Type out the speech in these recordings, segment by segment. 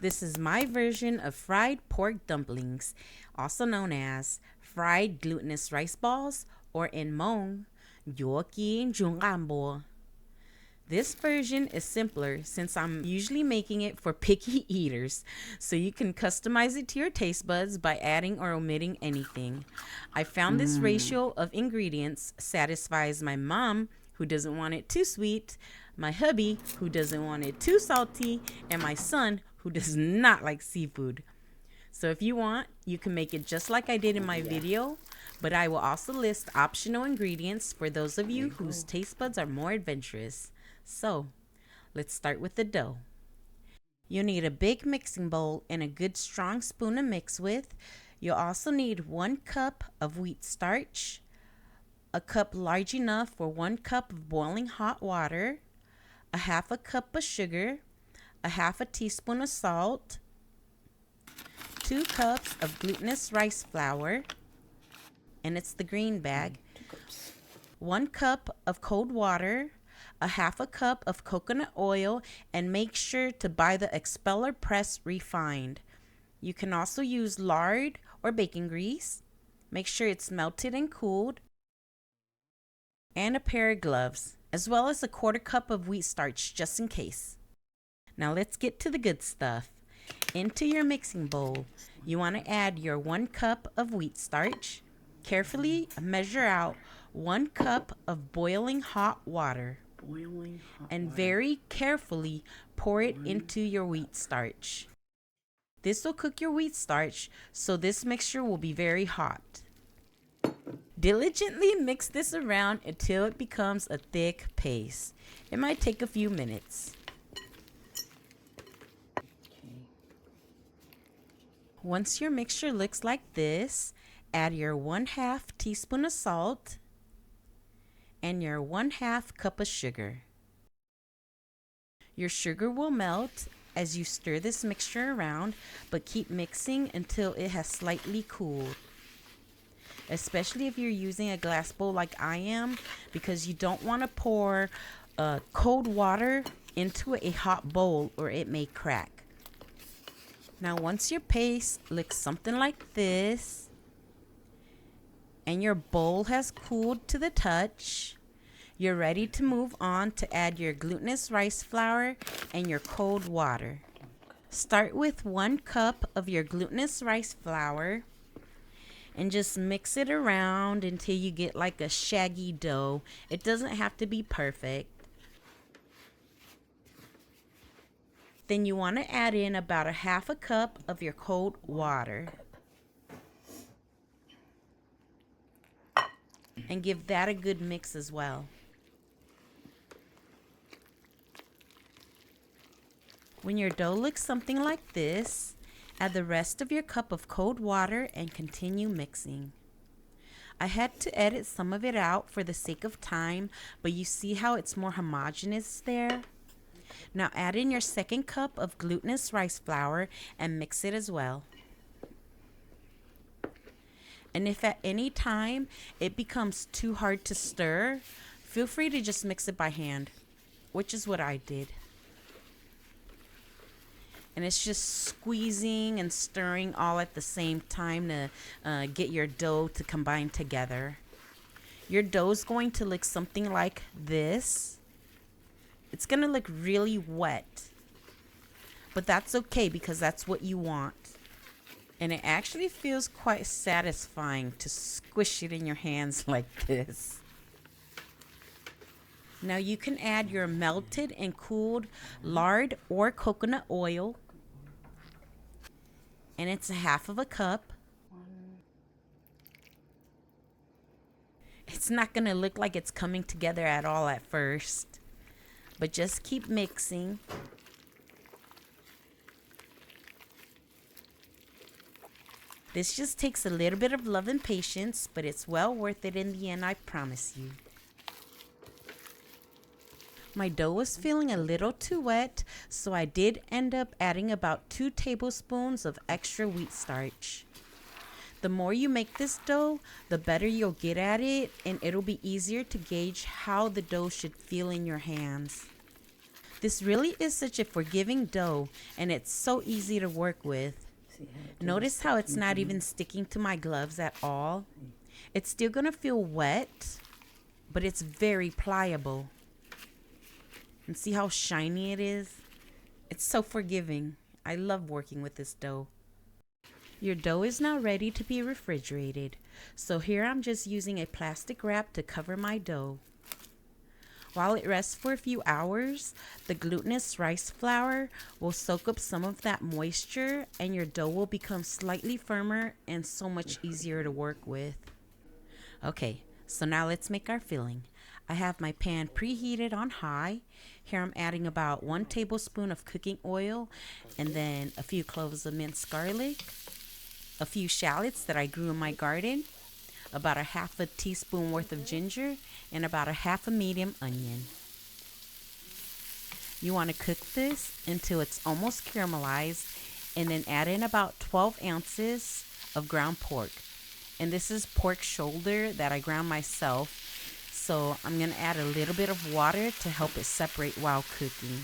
This is my version of fried pork dumplings, also known as fried glutinous rice balls, or in Hmong, Ncuav Kib Nrug Nqaj. This version is simpler since I'm usually making it for picky eaters, so you can customize it to your taste buds by adding or omitting anything. I found this ratio of ingredients satisfies my mom, who doesn't want it too sweet, my hubby, who doesn't want it too salty, and my son, who does not like seafood. So if you want, you can make it just like I did in my video, but I will also list optional ingredients for those of you whose taste buds are more adventurous. So, let's start with the dough. You'll need a big mixing bowl and a good strong spoon to mix with. You'll also need 1 cup of wheat starch, a cup large enough for 1 cup of boiling hot water, a half a cup of sugar, a half a teaspoon of salt, 2 cups of glutinous rice flour, and it's the green bag, 1 cup of cold water, a half a cup of coconut oil, and make sure to buy the expeller press refined. You can also use lard or bacon grease. Make sure it's melted and cooled, and a pair of gloves, as well as a 1/4 cup of wheat starch just in case. Now let's get to the good stuff. Into your mixing bowl, you want to add your 1 cup of wheat starch. Carefully measure out 1 cup of boiling hot water. And very carefully pour it into your wheat starch. This will cook your wheat starch, so this mixture will be very hot. Diligently mix this around until it becomes a thick paste. It might take a few minutes. Once your mixture looks like this, add your 1/2 teaspoon of salt and your 1/2 cup of sugar. Your sugar will melt as you stir this mixture around, but keep mixing until it has slightly cooled. Especially if you're using a glass bowl like I am, because you don't want to pour cold water into a hot bowl or it may crack. Now once your paste looks something like this, and your bowl has cooled to the touch, you're ready to move on to add your glutinous rice flour and your cold water. Start with 1 cup of your glutinous rice flour and just mix it around until you get like a shaggy dough. It doesn't have to be perfect. Then you want to add in about a 1/2 cup of your cold water. And give that a good mix as well. When your dough looks something like this, add the rest of your cup of cold water and continue mixing. I had to edit some of it out for the sake of time, but you see how it's more homogeneous there? Now add in your 2nd cup of glutinous rice flour and mix it as well. And if at any time it becomes too hard to stir, feel free to just mix it by hand, which is what I did. And it's just squeezing and stirring all at the same time to get your dough to combine together. Your dough is going to look something like this. It's going to look really wet, but that's okay because that's what you want. And it actually feels quite satisfying to squish it in your hands like this. Now you can add your melted and cooled lard or coconut oil. And it's a 1/2 cup. It's not going to look like it's coming together at all at first, but just keep mixing. This just takes a little bit of love and patience, but it's well worth it in the end, I promise you. My dough was feeling a little too wet, so I did end up adding about 2 tablespoons of extra wheat starch. The more you make this dough, the better you'll get at it, and it'll be easier to gauge how the dough should feel in your hands. This really is such a forgiving dough, and it's so easy to work with. Notice how it's not even sticking to my gloves at all. It's still gonna feel wet, but it's very pliable. And see how shiny it is? It's so forgiving. I love working with this dough. Your dough is now ready to be refrigerated. So here I'm just using a plastic wrap to cover my dough. While it rests for a few hours, the glutinous rice flour will soak up some of that moisture and your dough will become slightly firmer and so much easier to work with. Okay, so now let's make our filling. I have my pan preheated on high. Here I'm adding about 1 tablespoon of cooking oil and then a few cloves of minced garlic, a few shallots that I grew in my garden, about a half a teaspoon worth of ginger, and about a half a medium onion. You want to cook this until it's almost caramelized and then add in about 12 ounces of ground pork. And this is pork shoulder that I ground myself. So I'm going to add a little bit of water to help it separate while cooking.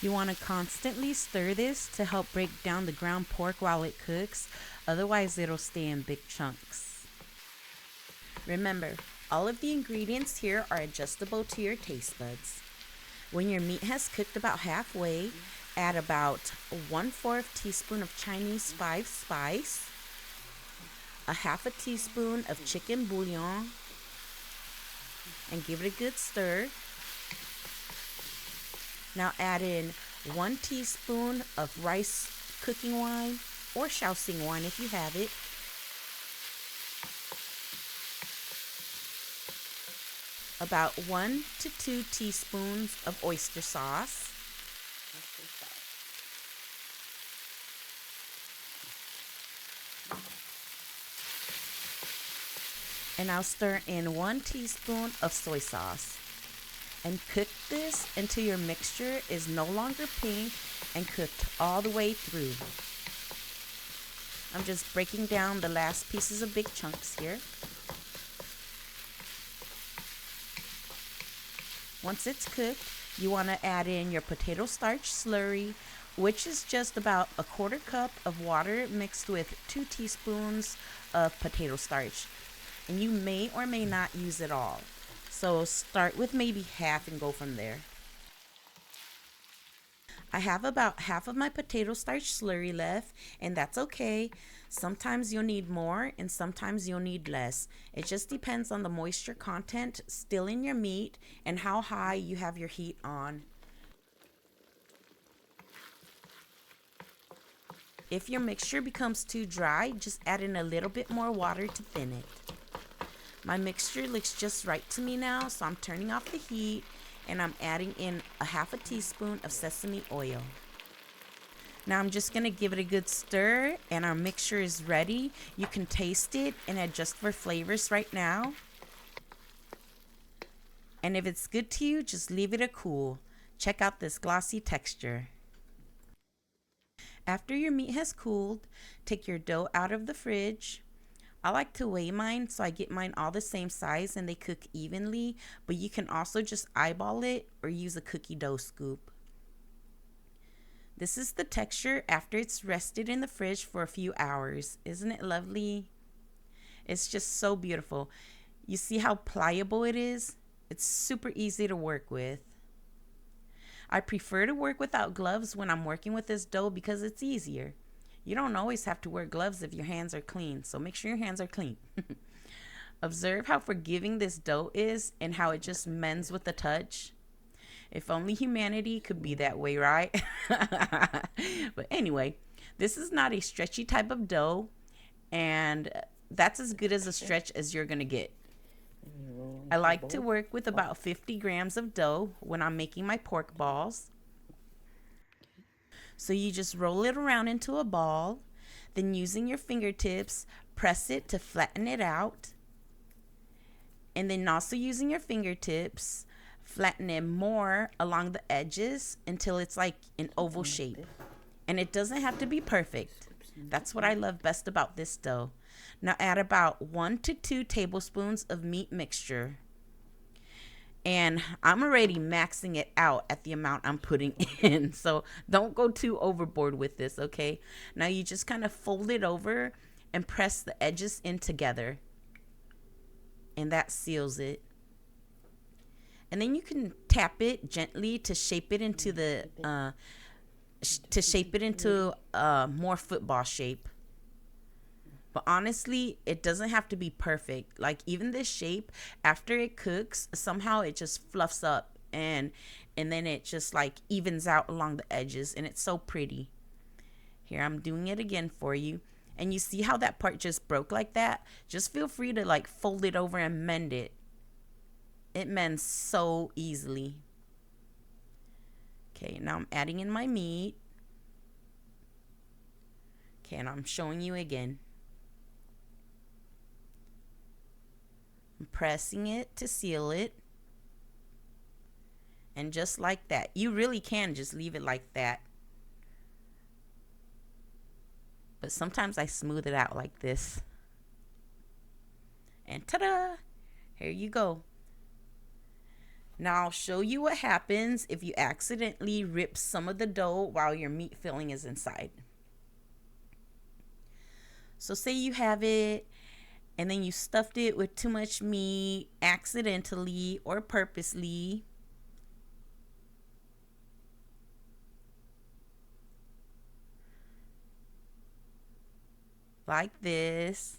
You want to constantly stir this to help break down the ground pork while it cooks. Otherwise, it'll stay in big chunks. Remember, all of the ingredients here are adjustable to your taste buds. When your meat has cooked about halfway, add about 1/4 teaspoon of Chinese 5 spice, a half a teaspoon of chicken bouillon, and give it a good stir. Now add in 1 teaspoon of rice cooking wine or shaoxing wine if you have it. About 1 to 2 teaspoons of oyster sauce. And I'll stir in 1 teaspoon of soy sauce. And cook this until your mixture is no longer pink and cooked all the way through. I'm just breaking down the last pieces of big chunks here. Once it's cooked, you want to add in your potato starch slurry, which is just about 1/4 cup of water mixed with 2 teaspoons of potato starch. And you may or may not use it all. So start with maybe half and go from there. I have about half of my potato starch slurry left, and that's okay. Sometimes you'll need more and sometimes you'll need less. It just depends on the moisture content still in your meat and how high you have your heat on. If your mixture becomes too dry, just add in a little bit more water to thin it. My mixture looks just right to me now, so I'm turning off the heat and I'm adding in a half a teaspoon of sesame oil. Now I'm just going to give it a good stir and our mixture is ready. You can taste it and adjust for flavors right now. And if it's good to you, just leave it a cool. Check out this glossy texture. After your meat has cooled, take your dough out of the fridge. I like to weigh mine so I get mine all the same size and they cook evenly, but you can also just eyeball it or use a cookie dough scoop. This is the texture after it's rested in the fridge for a few hours. Isn't it lovely? It's just so beautiful. You see how pliable it is? It's super easy to work with. I prefer to work without gloves when I'm working with this dough because it's easier. You don't always have to wear gloves if your hands are clean, so make sure your hands are clean. Observe how forgiving this dough is and how it just mends with a touch. If only humanity could be that way, right? But anyway, this is not a stretchy type of dough, and that's as good as a stretch as you're going to get. I like to work with about 50 grams of dough when I'm making my pork balls. So you just roll it around into a ball, then using your fingertips, press it to flatten it out. And then also using your fingertips, flatten it more along the edges until it's like an oval shape. And it doesn't have to be perfect. That's what I love best about this dough. Now add about 1 to 2 tablespoons of meat mixture. And I'm already maxing it out at the amount I'm putting in. So don't go too overboard with this, okay? Now you just kind of fold it over and press the edges in together. And that seals it. And then you can tap it gently to shape it into a more football shape. But honestly, it doesn't have to be perfect. Like even this shape, after it cooks, somehow it just fluffs up and then it just like evens out along the edges, and it's so pretty. Here, I'm doing it again for you. And you see how that part just broke like that? Just feel free to like fold it over and mend it. It mends so easily. Okay, now I'm adding in my meat. Okay, and I'm showing you again. I'm pressing it to seal it. And just like that, you really can just leave it like that. But sometimes I smooth it out like this. And ta-da! Here you go. Now I'll show you what happens if you accidentally rip some of the dough while your meat filling is inside. So say you have it and then you stuffed it with too much meat accidentally or purposely. Like this.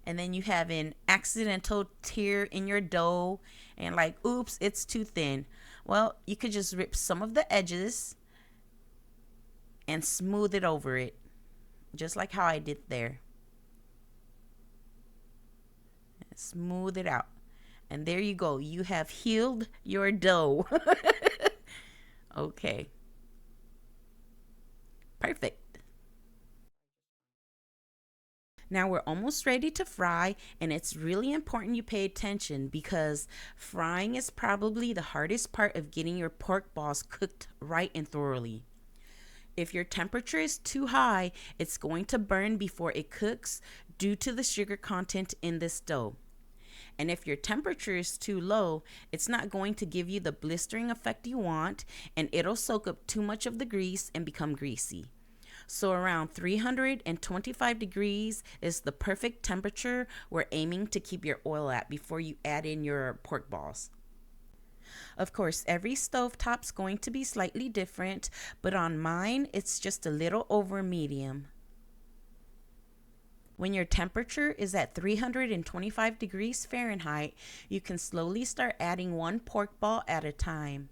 And then you have an accidental tear in your dough and like, oops, it's too thin. Well, you could just rip some of the edges and smooth it over it, just like how I did there. Smooth it out. And there you go. You have healed your dough. Okay. Perfect. Now we're almost ready to fry, and it's really important you pay attention because frying is probably the hardest part of getting your pork balls cooked right and thoroughly. If your temperature is too high, it's going to burn before it cooks due to the sugar content in this dough. And if your temperature is too low, it's not going to give you the blistering effect you want, and it'll soak up too much of the grease and become greasy. So around 325 degrees is the perfect temperature we're aiming to keep your oil at before you add in your pork balls. Of course, every stovetop's going to be slightly different, but on mine, it's just a little over medium. When your temperature is at 325 degrees Fahrenheit, you can slowly start adding one pork ball at a time.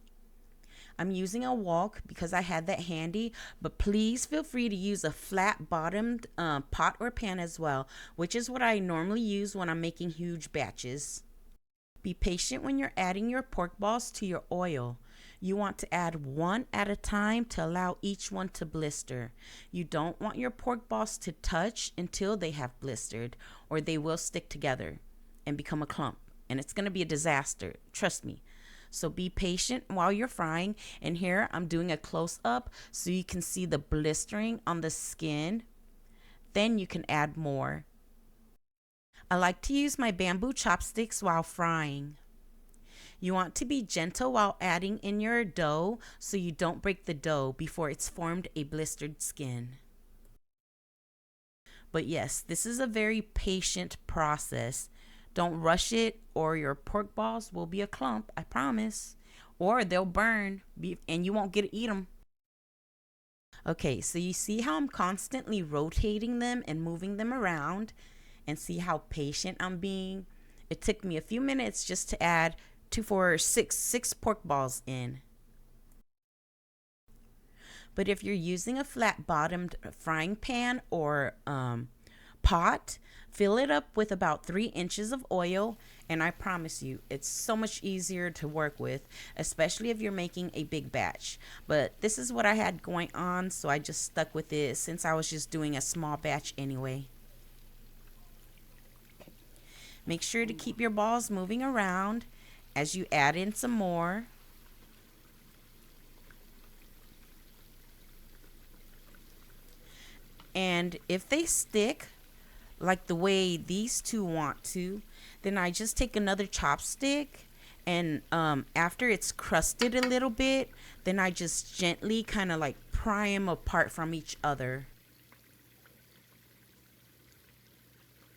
I'm using a wok because I had that handy, but please feel free to use a flat bottomed pot or pan as well, which is what I normally use when I'm making huge batches. Be patient when you're adding your pork balls to your oil. You want to add one at a time to allow each one to blister. You don't want your pork balls to touch until they have blistered, or they will stick together and become a clump, and it's going to be a disaster. Trust me. So be patient while you're frying. And here I'm doing a close-up so you can see the blistering on the skin. Then you can add more. I like to use my bamboo chopsticks while frying. You want to be gentle while adding in your dough so you don't break the dough before it's formed a blistered skin. But yes, this is a very patient process. Don't rush it or your pork balls will be a clump, I promise. Or they'll burn and you won't get to eat them. Okay, so you see how I'm constantly rotating them and moving them around, and see how patient I'm being? It took me a few minutes just to add 2, 4, 6 pork balls in. But if you're using a flat bottomed frying pan or pot, fill it up with about 3 inches of oil, and I promise you it's so much easier to work with, especially if you're making a big batch. But this is what I had going on, so I just stuck with it since I was just doing a small batch anyway. Make sure to keep your balls moving around as you add in some more. And if they stick like the way these two want to, then I just take another chopstick and after it's crusted a little bit, then I just gently kind of like pry them apart from each other.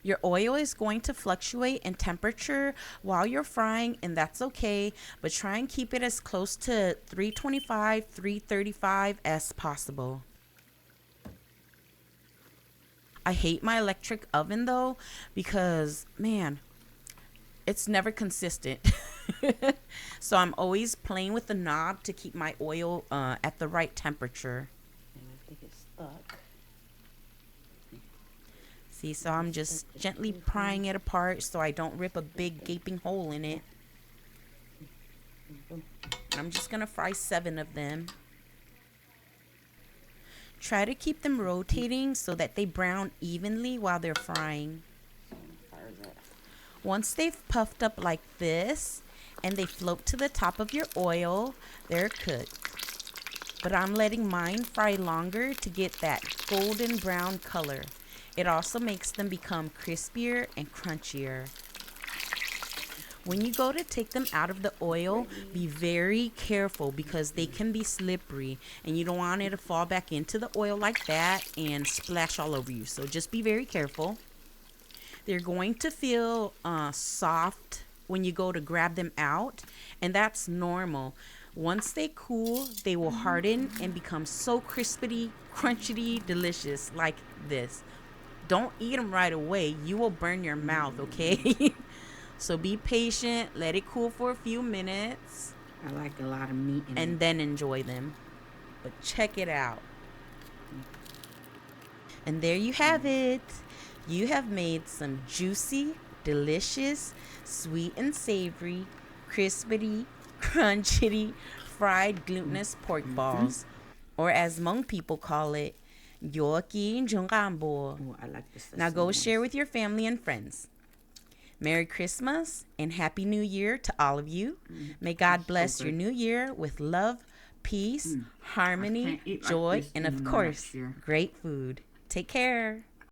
Your oil is going to fluctuate in temperature while you're frying, and that's okay, but try and keep it as close to 325, 335 as possible. I hate my electric oven though, because man, it's never consistent. So I'm always playing with the knob to keep my oil at the right temperature. And I think it's stuck. See, so I'm just gently prying it apart so I don't rip a big gaping hole in it. I'm just gonna fry 7 of them. Try to keep them rotating so that they brown evenly while they're frying. Once they've puffed up like this and they float to the top of your oil, they're cooked. But I'm letting mine fry longer to get that golden brown color. It also makes them become crispier and crunchier. When you go to take them out of the oil, be very careful because they can be slippery and you don't want it to fall back into the oil like that and splash all over you. So just be very careful. They're going to feel soft when you go to grab them out, and that's normal. Once they cool, they will harden and become so crispy, crunchy, delicious like this. Don't eat them right away. You will burn your mouth, okay? So be patient. Let it cool for a few minutes. I like a lot of meat in and it. then enjoy them. But check it out. And there you have it. You have made some juicy, delicious, sweet and savory, crispity, crunchy, fried glutinous pork balls. Or as Hmong people call it, Ncuav Kib Nrug Nqaj. Oh, I like this. Now go share with your family and friends. Merry Christmas and Happy New Year to all of you. May God bless your new year with love, peace, harmony, joy, and of course, great food. Take care.